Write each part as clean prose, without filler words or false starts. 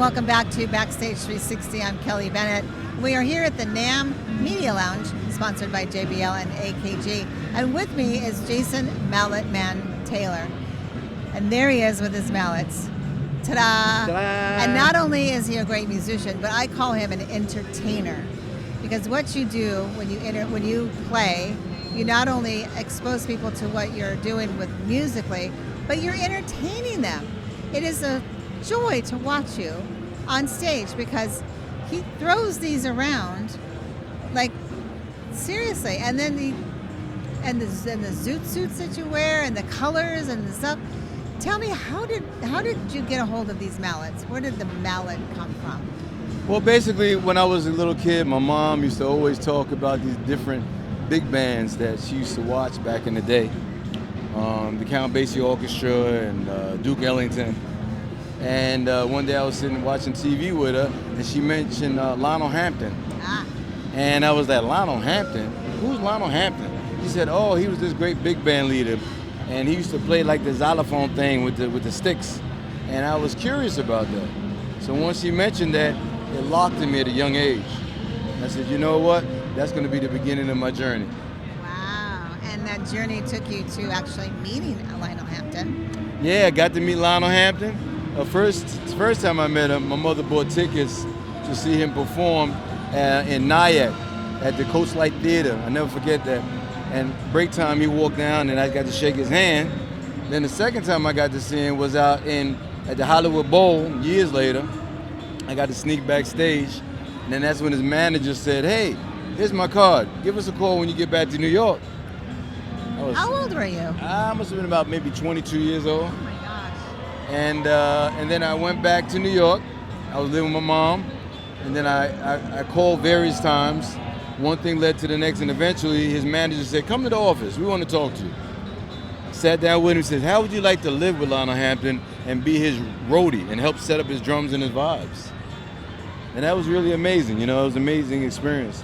welcome back to Backstage 360. I'm Kelly Bennett. We are here at the NAMM Media Lounge, sponsored by JBL and AKG. And with me is Jason Malletman Taylor. And there he is with his mallets. Ta-da! Ta-da! And not only is he a great musician, but I call him an entertainer. Because what you do when you play, you not only expose people to what you're doing with musically, but you're entertaining them. It is a joy to watch you on stage because he throws these around, like seriously. And then the zoot suits that you wear and the colors and the stuff. Tell me, how did you get a hold of these mallets? Where did the mallet come from? Well, basically, when I was a little kid, my mom used to always talk about these different big bands that she used to watch back in the day. The Count Basie Orchestra and Duke Ellington. And one day I was sitting watching TV with her, and she mentioned Lionel Hampton. And I was like, Lionel Hampton? Who's Lionel Hampton? She said, oh, he was this great big band leader, and he used to play like the xylophone thing with the sticks. And I was curious about that. So once she mentioned that, it locked in me at a young age. I said, you know what? That's going to be the beginning of my journey. Wow. And that journey took you to actually meeting Lionel Hampton. Yeah, I got to meet Lionel Hampton. First time I met him, my mother bought tickets to see him perform in Nyack at the Coast Light Theater. I never forget that. And break time, he walked down and I got to shake his hand. Then the second time I got to see him was out at the Hollywood Bowl years later. I got to sneak backstage. And then that's when his manager said, hey, here's my card. Give us a call when you get back to New York. How old were you? I must have been about maybe 22 years old. Oh my gosh. And then I went back to New York. I was living with my mom. And then I called various times. One thing led to the next, and eventually his manager said, come to the office, we want to talk to you. Sat down with him and said, how would you like to live with Lionel Hampton and be his roadie and help set up his drums and his vibes? And that was really amazing, it was an amazing experience.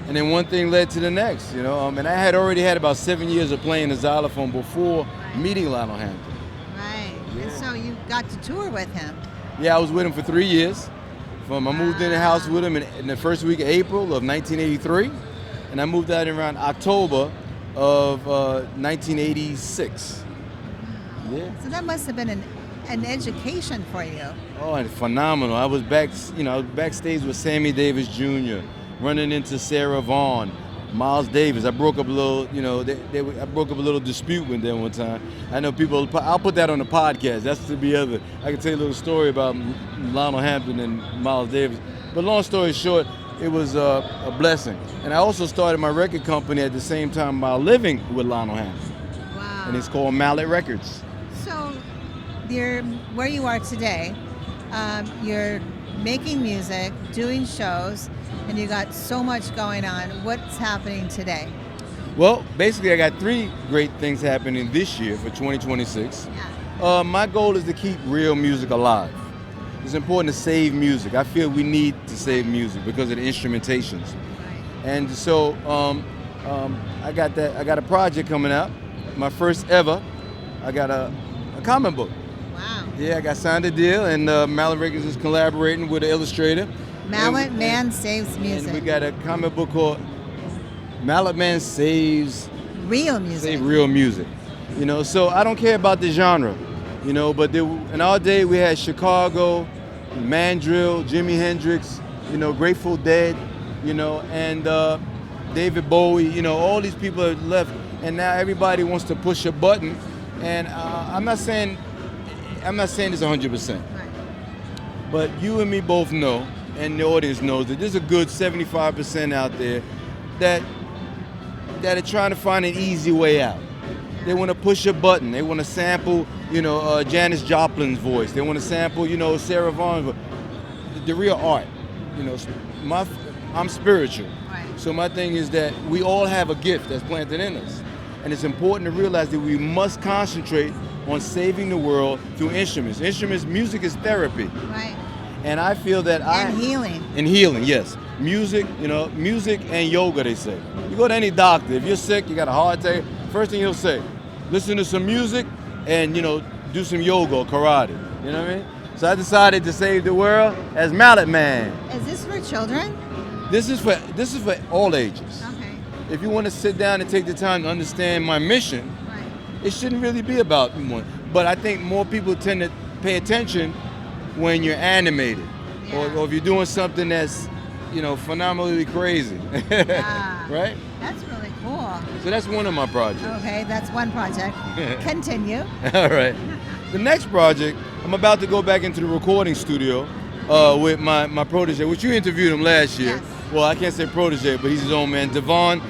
And then one thing led to the next, and I had already had about 7 years of playing the xylophone before meeting Lionel Hampton. Right, yeah. And so you got to tour with him. Yeah, I was with him for 3 years. I moved in the house with him in the first week of April of 1983, and I moved out around October of 1986. Yeah. So that must have been an education for you. Oh, and phenomenal. I was backstage with Sammy Davis Jr., running into Sarah Vaughan, Miles Davis. I broke up a little, I broke up a little dispute with them one time. I know people, I'll put that on the podcast. That's to be other. I can tell you a little story about Lionel Hampton and Miles Davis. But long story short, it was a blessing. And I also started my record company at the same time while living with Lionel Hampton. Wow. And it's called Mallet Records. So where you are today, you're making music, doing shows, and you got so much going on. What's happening today? Well, basically I got 3 great things happening this year for 2026. Yeah. My goal is to keep real music alive. It's important to save music. I feel we need to save music because of the instrumentations. Right. And so I got a project coming out, my first ever. I got a comic book. Wow. Yeah, I got signed a deal, and Mallet Records is collaborating with an illustrator. Malletman Saves Music. And we got a comic book called Malletman Saves Real Music. Save Real Music. So I don't care about the genre, but in our day we had Chicago, Mandrill, Jimi Hendrix, Grateful Dead, and David Bowie, all these people have left, and now everybody wants to push a button, and I'm not saying this 100%. Right. But you and me both know, and the audience knows, that there's a good 75% out there that are trying to find an easy way out. They want to push a button. They want to sample, Janis Joplin's voice. They want to sample, Sarah Vaughan's voice. The real art. I'm spiritual. Right. So my thing is that we all have a gift that's planted in us. And it's important to realize that we must concentrate on saving the world through instruments. Music is therapy. Right. And I feel that healing. And healing, yes. Music, music and yoga, they say. You go to any doctor, if you're sick, you got a heart attack, first thing he'll say, listen to some music and, do some yoga or karate. You know what I mean? So I decided to save the world as Malletman. Is this for children? This is for all ages. Okay. If you want to sit down and take the time to understand my mission, Right. it shouldn't really be about one. But I think more people tend to pay attention when you're animated, Yeah. or if you're doing something that's, phenomenally crazy. Ah, Right? That's really cool. So that's one of my projects. Okay, that's one project. Continue. All right. The next project, I'm about to go back into the recording studio with my protege, which you interviewed him last year. Yes. Well, I can't say protege, but he's his own man, Divine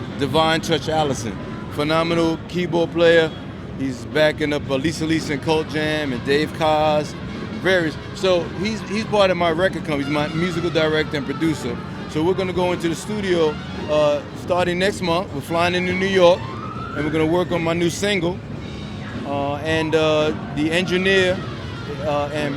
Touch Allison. Phenomenal keyboard player. He's backing up Lisa and Cult Jam and Dave Kaz, various. So he's part of my record company. He's my musical director and producer. So we're going to go into the studio starting next month. We're flying into New York, and we're going to work on my new single. And the engineer and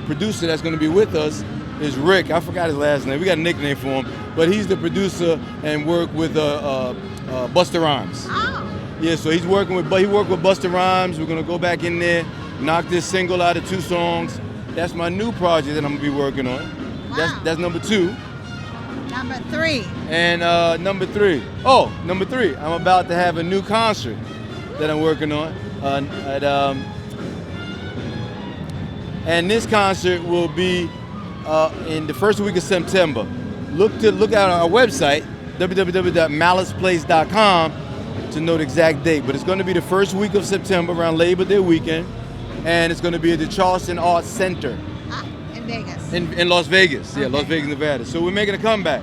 producer that's going to be with us is Rick. I forgot his last name. We got a nickname for him, but he's the producer and work with Busta Rhymes. Oh. Yeah, so he worked with Busta Rhymes. We're going to go back in there, knock this single out of 2 songs. That's my new project that I'm going to be working on. Wow. That's number 2. Number 3. And number 3, I'm about to have a new concert that I'm working on. And this concert will be in the first week of September. Look at our website, www.maliceplace.com, to know the exact date. But it's going to be the first week of September, around Labor Day weekend, and it's going to be at the Charleston Arts Center. In Vegas. In Las Vegas, yeah, Okay. Las Vegas, Nevada. So we're making a comeback.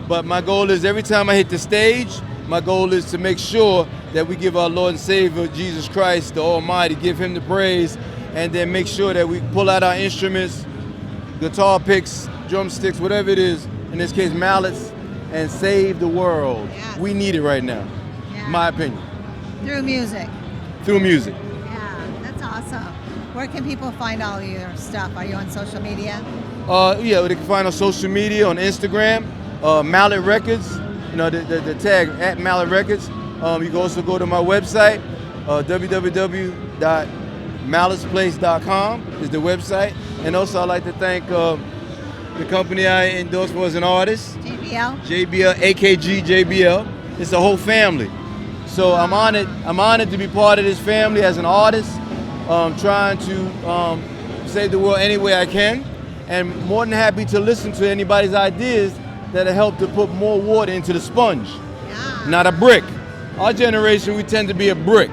But my goal is every time I hit the stage, my goal is to make sure that we give our Lord and Savior, Jesus Christ, the Almighty, give him the praise, and then make sure that we pull out our instruments, guitar picks, drumsticks, whatever it is, in this case mallets, and save the world. Yes. We need it right now, Yeah. my opinion, Through music. through music. Yeah, that's awesome. Where can people find all of your stuff? Are you on social media? Yeah, they can find on social media, on Instagram, Mallet Records, the tag at Mallet Records. You can also go to my website, www.maliceplace.com is the website. And also I'd like to thank the company I endorsed as an artist, JBL? JBL, AKG JBL. It's a whole family. So I'm honored to be part of this family as an artist, trying to save the world any way I can, and more than happy to listen to anybody's ideas that'll help to put more water into the sponge, Yeah. not a brick. Our generation, we tend to be a brick,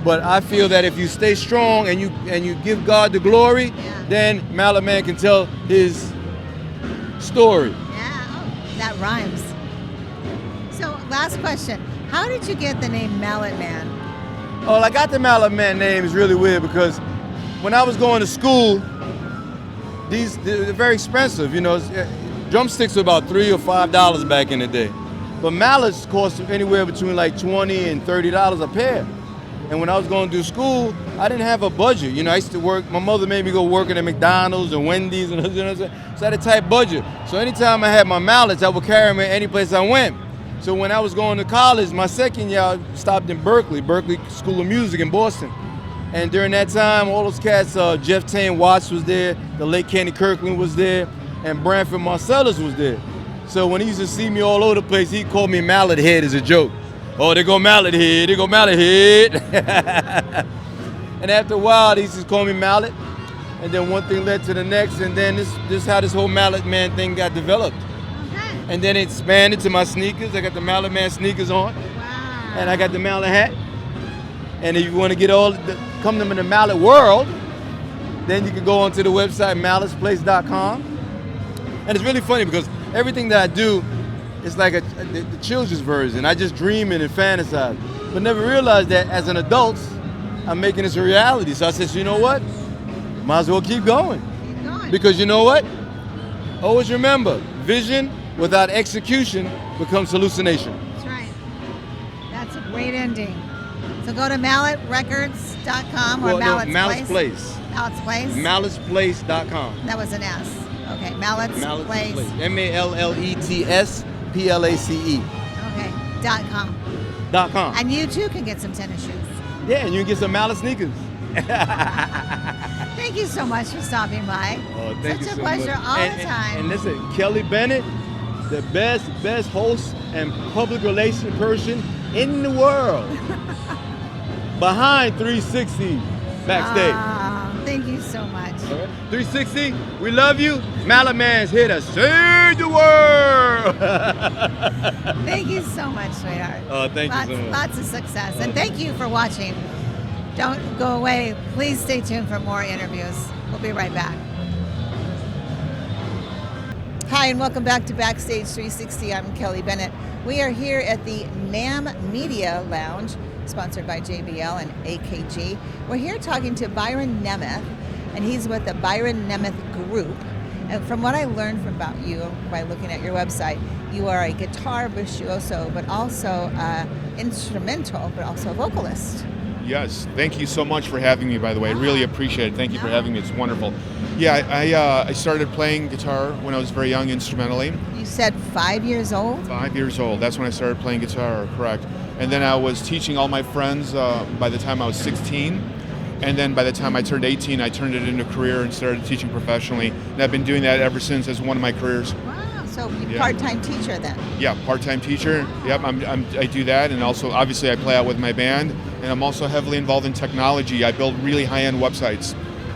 but I feel that if you stay strong and you give God the glory, then Malletman can tell his story. Yeah, oh, that rhymes. So, last question. How did you get the name Malletman? Oh, I got the Malletman name is really weird because when I was going to school, they're very expensive. Drumsticks were about $3 or $5 back in the day, but mallets cost anywhere between like $20 and $30 a pair. And when I was going through school, I didn't have a budget. I used to work. My mother made me go working at McDonald's and Wendy's, and so I had a tight budget. So anytime I had my mallets, I would carry them any place I went. So when I was going to college, my second year, I stopped in Berkeley School of Music in Boston. And during that time, all those cats, Jeff Tane Watts was there, the late Kenny Kirkland was there, and Branford Marcellus was there. So when he used to see me all over the place, he called me Mallet Head as a joke. Oh, they go Mallet Head, they go Mallet Head. And after a while, he just called me Mallet. And then one thing led to the next, and then this is how this whole Malletman thing got developed. Okay. And then it expanded to my sneakers. I got the Malletman sneakers on, Wow. and I got the Mallet hat. And if you want to come to the Mallet world, then you can go onto the website, maliceplace.com. And it's really funny because everything that I do is like the children's version. I just dream it and fantasize, but never realized that as an adult, I'm making this a reality. So I said, you know what? Might as well keep going. Keep going. Because you know what? Always remember, vision without execution becomes hallucination. That's right. That's a great ending. So go to malletrecords.com or Mallet's Mallet's Place. Place. Mallet's Place? Mallet'splace.com. That was an S. Okay, Mallet's Place. MALLETSPLACE. Okay, .com. .com. And you too can get some tennis shoes. Yeah, and you can get some Mallet sneakers. Thank you so much for stopping by. Oh, thank Such you a so pleasure much. all the time. And listen, Kelly Bennett, the best host and public relation person in the world. Behind 360 backstage. Thank you so much. All right. 360, we love you. Malletman's here to save the world. Thank you so much, sweetheart. Oh, thank you so much. Lots of success. And thank you for watching. Don't go away. Please stay tuned for more interviews. We'll be right back. Hi, and welcome back to Backstage 360. I'm Kelly Bennett. We are here at the NAMM Media Lounge, sponsored by JBL and AKG. We're here talking to Byron Nemeth, and he's with the Byron Nemeth Group. And from what I learned about you by looking at your website, you are a guitar virtuoso, but also instrumental, but also a vocalist. Yes, thank you so much for having me, by the way. I really appreciate it. Thank you for having me. It's wonderful. Yeah, I started playing guitar when I was very young, instrumentally. You said 5 years old? 5 years old. That's when I started playing guitar, correct. And then I was teaching all my friends by the time I was 16. And then by the time I turned 18, I turned it into a career and started teaching professionally. And I've been doing that ever since as one of my careers. Wow, so you're part-time teacher then? Yeah, part-time teacher. Yep, I do that. And also, obviously, I play out with my band. And I'm also heavily involved in technology. I build really high-end websites.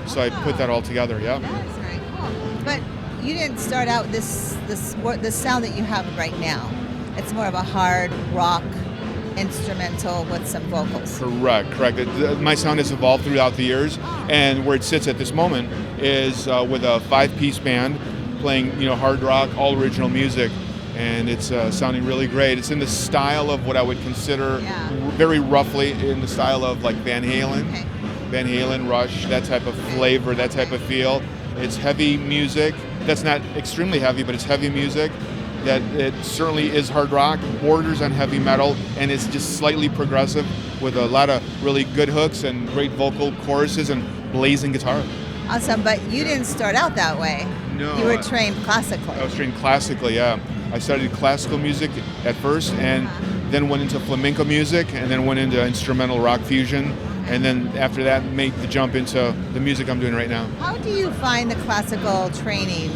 So I put that all together, yeah. That's very cool. But you didn't start out the sound that you have right now. It's more of a hard rock instrumental with some vocals. Correct. My sound has evolved throughout the years, and where it sits at this moment is with a 5-piece band playing, hard rock, all original music, and it's sounding really great. It's in the style of what I would consider very roughly in the style of like Van Halen, Rush, that type of flavor, that type of feel. It's heavy music. That's not extremely heavy, but it's heavy music. That it certainly is hard rock, borders on heavy metal, and it's just slightly progressive with a lot of really good hooks and great vocal choruses and blazing guitar. Awesome, but you didn't start out that way. No. You were trained classically. I was trained classically, yeah. I studied classical music at first and then went into flamenco music and then went into instrumental rock fusion. And then after that, made the jump into the music I'm doing right now. How do you find the classical training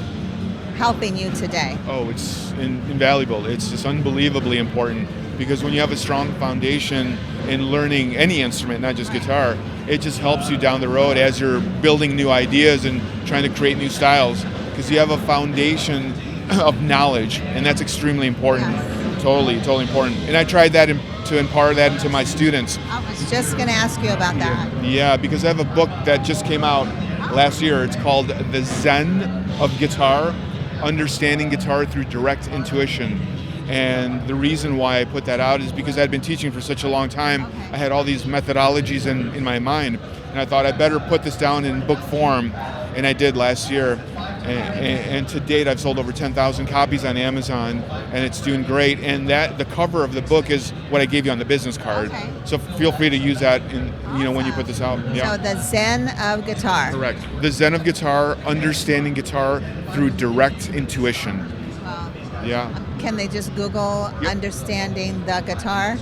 helping you today? Oh, it's invaluable. It's just unbelievably important because when you have a strong foundation in learning any instrument, not just guitar, it just helps you down the road as you're building new ideas and trying to create new styles because you have a foundation of knowledge, and that's extremely important. Yes. Totally important. And I tried that to impart that into my students. I was just going to ask you about that. Yeah, because I have a book that just came out last year. It's called The Zen of Guitar, Understanding Guitar Through Direct Intuition. And the reason why I put that out is because I'd been teaching for such a long time. I had all these methodologies in my mind, and I thought I better put this down in book form, and I did last year. And to date, I've sold over 10,000 copies on Amazon, and it's doing great. And the cover of the book is what I gave you on the business card. Okay. So feel free to use that when you put this out. Yeah. So the Zen of Guitar. Correct. The Zen of Guitar, Understanding Guitar Through Direct Intuition. Wow. Yeah. Can they just Google Understanding the Guitar?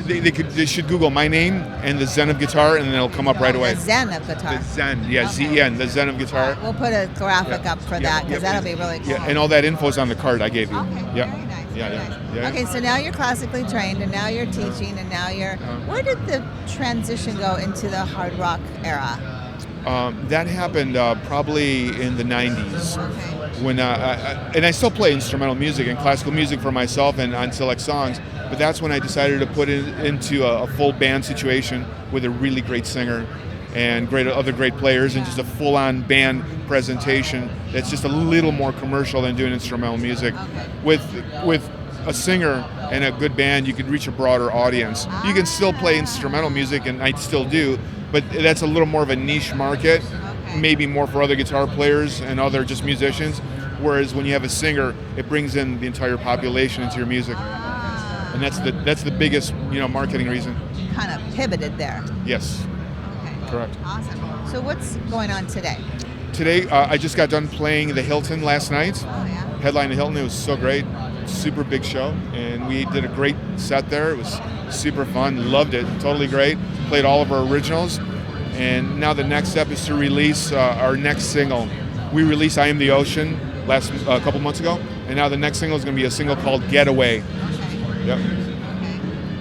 They should Google my name and the Zen of Guitar, and then it'll come up right away. The Zen of Guitar. The Zen, yeah, Z-E-N, the Zen of Guitar. We'll put a graphic up for that because that'll be really cool. Yeah, and all that info's on the card I gave you. Okay, Yeah. very nice. Yeah, very yeah, nice. yeah. Okay, so now you're classically trained, and now you're teaching, and now you're. Where did the transition go into the hard rock era? That happened probably in the 90s. Okay. When and I still play instrumental music and classical music for myself and on select songs, but that's when I decided to put it into a full band situation with a really great singer and other great players and just a full-on band presentation that's just a little more commercial than doing instrumental music. Okay. With a singer and a good band, you can reach a broader audience. You can still play instrumental music, and I still do, but that's a little more of a niche market. Maybe more for other guitar players and other just musicians, whereas when you have a singer, it brings in the entire population into your music, and that's the biggest marketing reason. Kind of pivoted there. Yes. Okay. Correct. Awesome. So what's going on today? Today, I just got done playing the Hilton last night. Oh yeah. Headline the Hilton. It was so great, super big show, and we did a great set there. It was super fun. Loved it. Totally great. Played all of our originals. And now the next step is to release our next single. We released I Am the Ocean a couple months ago, and now the next single is going to be a single called Getaway. Okay. Yep.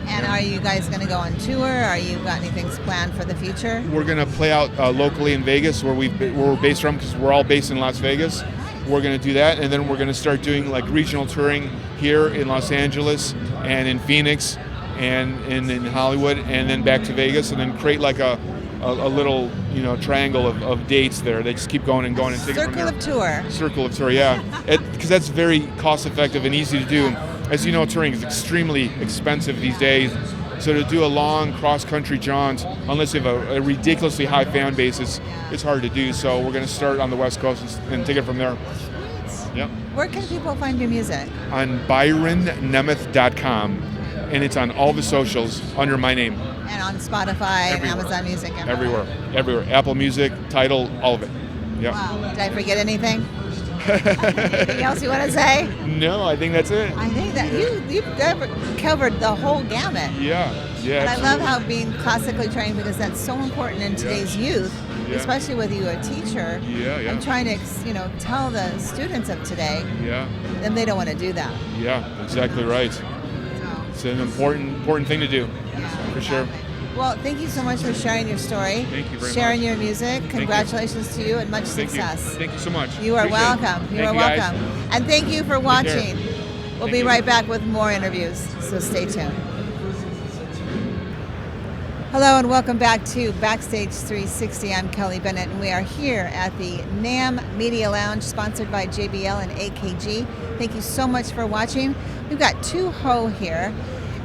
And are you guys going to go on tour? Are you got anything planned for the future? We're going to play out locally in Vegas, where we're based from, because we're all based in Las Vegas. We're going to do that, and then we're going to start doing like regional touring here in Los Angeles and in Phoenix and in Hollywood, and then back to Vegas, and then create like a little triangle of dates there. They just keep going and going and take it from there. Circle of tour, yeah, because that's very cost effective and easy to do. As you know, touring is extremely expensive these days. So to do a long cross-country jaunt, unless you have a ridiculously high fan base, it's hard to do. So we're going to start on the West Coast and take it from there. Yep. Where can people find your music? On ByronNemeth.com, and it's on all the socials under my name. And on Spotify, Everywhere. Amazon Music, Everywhere. Apple Music, Tidal, all of it. Yep. Wow. Did I forget anything? Anything else you want to say? No, I think that's it. I think that you've covered the whole gamut. Yeah. And I love how being classically trained, because that's so important in today's youth, especially with you a teacher. I'm trying to, tell the students of today. Then they don't want to do that. Yeah, exactly right. So, it's an important thing to do, for sure. Well, thank you so much for sharing your story. Thank you very much. Sharing your music. Congratulations to you and much success. Thank you so much. You are Appreciate welcome. it. You are Thank welcome. guys. And thank you for watching. We'll Thank be you. right back with more interviews, so stay tuned. Hello and welcome back to Backstage 360. I'm Kelly Bennett, and we are here at the NAMM Media Lounge, sponsored by JBL and AKG. Thank you so much for watching. We've got Tu Ho here,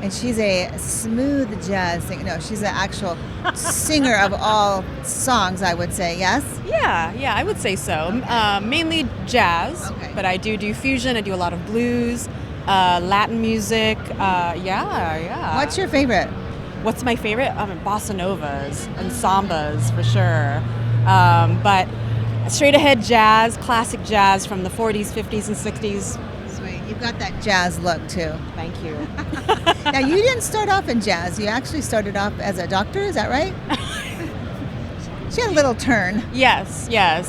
and she's a smooth jazz singer. No, she's an actual singer of all songs, I would say, yes? Yeah, I would say so. Mainly jazz, Okay. but I do fusion. I do a lot of blues, Latin music. Yeah. What's your favorite? What's my favorite? Bossa novas and sambas for sure. But straight ahead jazz, classic jazz from the 40s, 50s, and 60s. Sweet. You've got that jazz look, too. Thank you. Now, you didn't start off in jazz. You actually started off as a doctor, is that right? She had a little turn. Yes.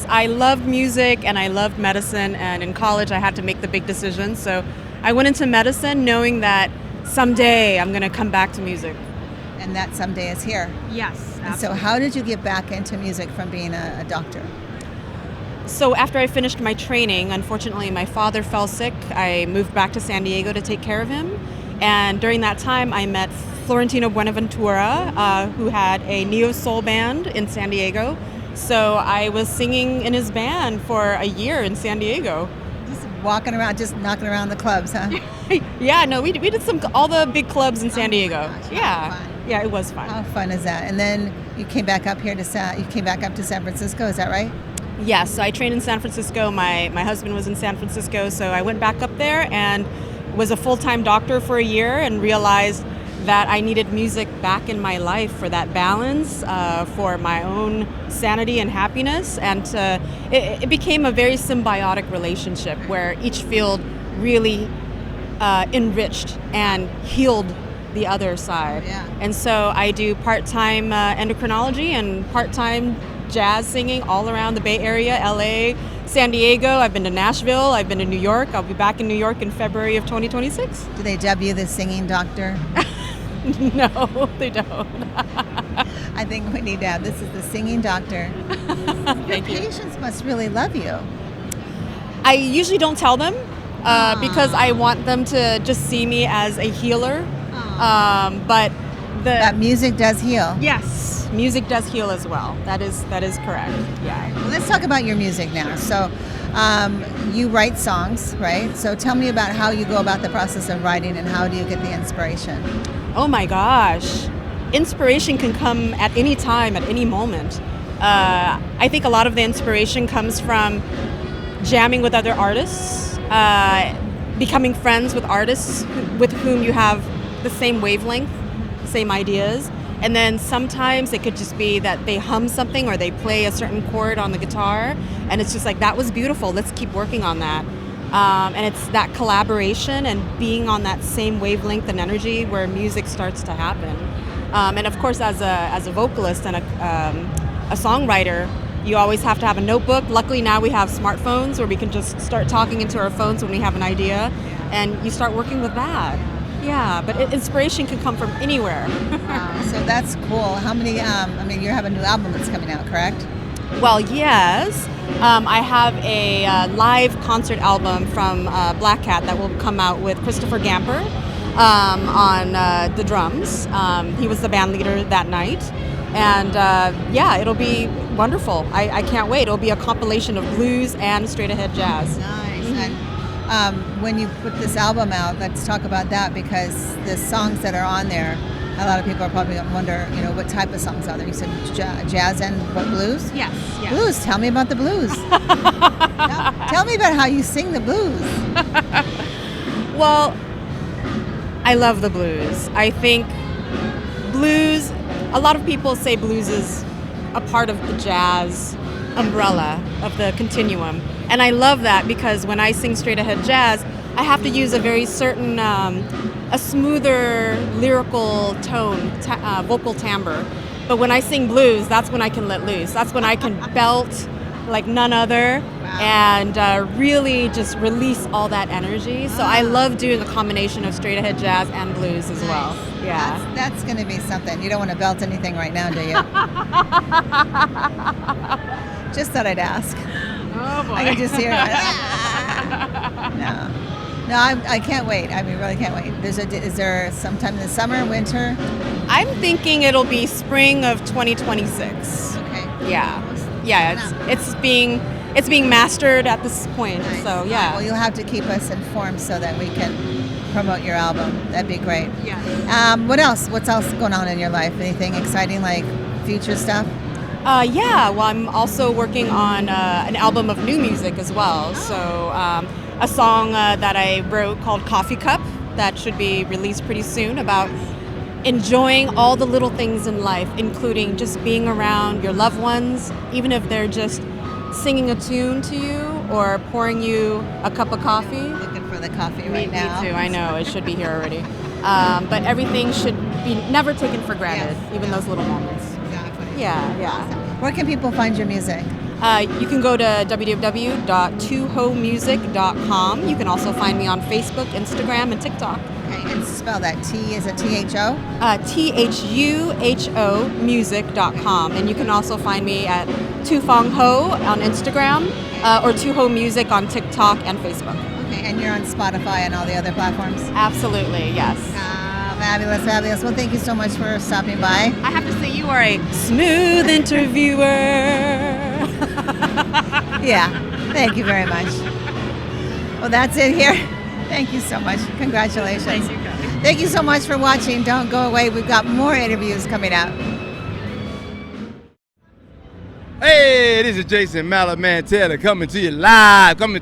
I loved music and I loved medicine, and in college I had to make the big decision. So I went into medicine knowing that someday I'm going to come back to music. And that someday is here. Yes. And so how did you get back into music from being a doctor? So after I finished my training, unfortunately my father fell sick. I moved back to San Diego to take care of him. And during that time I met Florentino Buenaventura, who had a neo-soul band in San Diego. So I was singing in his band for a year in San Diego. Just walking around, just knocking around the clubs, huh? Yeah, no, we did all the big clubs in San Diego. Gosh, Yeah. fun. Yeah, it was fun. How fun is that? And then you came back up here to San Francisco, is that right? Yes, so I trained in San Francisco. My husband was in San Francisco, so I went back up there and was a full-time doctor for a year and realized that I needed music back in my life for that balance, for my own sanity and happiness. And it became a very symbiotic relationship where each field really enriched and healed the other side. Yeah. And so I do part-time endocrinology and part-time jazz singing all around the Bay Area, LA, San Diego. I've been to Nashville. I've been to New York. I'll be back in New York in February of 2026. Do they dub you the singing doctor? No, they don't. I think we need to have, this is the singing doctor. Thank you. Patients must really love you. I usually don't tell them because I want them to just see me as a healer. But That music does heal. yes, music does heal as well. That is correct. Yeah. Well, let's talk about your music now. So you write songs, right? So tell me about how you go about the process of writing and how do you get the inspiration? Oh my gosh. Inspiration can come at any time, at any moment. I think a lot of the inspiration comes from jamming with other artists, becoming friends with artists with whom you have the same wavelength, same ideas. And then sometimes it could just be that they hum something or they play a certain chord on the guitar and it's just like, that was beautiful, let's keep working on that. And it's that collaboration and being on that same wavelength and energy where music starts to happen. And of course, as a vocalist and a songwriter, you always have to have a notebook. Luckily now we have smartphones where we can just start talking into our phones when we have an idea, and you start working with that. Yeah, but inspiration can come from anywhere. Wow, so that's cool. How many, you have a new album that's coming out, correct? Well, yes. I have a live concert album from Black Cat that will come out with Christopher Gamper on the drums. He was the band leader that night. And it'll be wonderful. I can't wait. It'll be a compilation of blues and straight ahead jazz. Nice. And when you put this album out, let's talk about that, because the songs that are on there, a lot of people are probably going to wonder, what type of songs are there? You said jazz and what, blues? Yes. Blues. Tell me about the blues. Tell me about how you sing the blues. Well, I love the blues. I think blues, a lot of people say blues is a part of the jazz umbrella of the continuum. And I love that, because when I sing straight ahead jazz, I have to use a very certain, a smoother lyrical tone, vocal timbre. But when I sing blues, that's when I can let loose. That's when I can belt like none other. Wow. And really just release all that energy. So I love doing a combination of straight ahead jazz and blues as well. Yeah. That's going to be something. You don't want to belt anything right now, do you? Just thought I'd ask. Oh boy. I can just hear it. No, I can't wait. I really can't wait. Is there sometime in the summer, winter? I'm thinking it'll be spring of 2026. Okay. Yeah. It's being mastered at this point. Nice. So yeah. Well, you'll have to keep us informed so that we can promote your album. That'd be great. Yeah. What else? What's else going on in your life? Anything exciting, like future stuff? Well, I'm also working on an album of new music as well. So a song that I wrote called Coffee Cup that should be released pretty soon, about enjoying all the little things in life, including just being around your loved ones, even if they're just singing a tune to you or pouring you a cup of coffee. Looking for the coffee right now. Me too, I know, it should be here already. But everything should be never taken for granted, even those little moments. Exactly. Yeah. Where can people find your music? You can go to www.tuhomusic.com. You can also find me on Facebook, Instagram, and TikTok. Okay, and spell that. Is it T-H-O? THUHO music.com. And you can also find me at Tufong Ho on Instagram, or Tuho Music on TikTok and Facebook. Okay, and you're on Spotify and all the other platforms? Absolutely, yes. Fabulous. Well, thank you so much for stopping by. I have to say, you are a smooth interviewer. Yeah, thank you very much. Well, that's it here. Thank you so much. Congratulations. Thank you, Kelly. Thank you so much for watching. Don't go away. We've got more interviews coming up. Hey, this is Jason Malletman Taylor coming to you live from the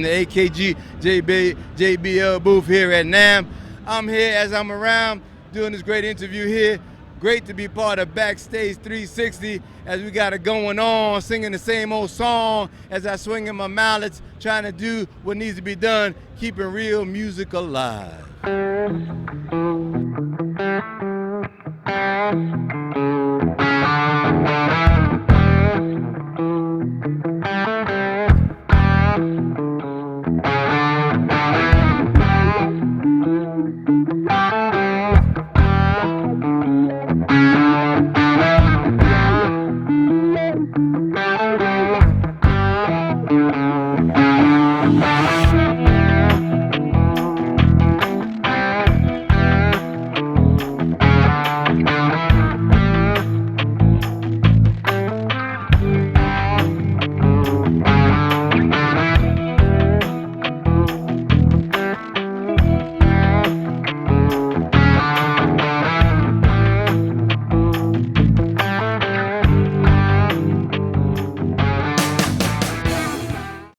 AKG JBL booth here at NAMM. I'm here as I'm around doing this great interview here. Great to be part of Backstage 360 as we got it going on, singing the same old song as I swing in my mallets, trying to do what needs to be done, keeping real music alive.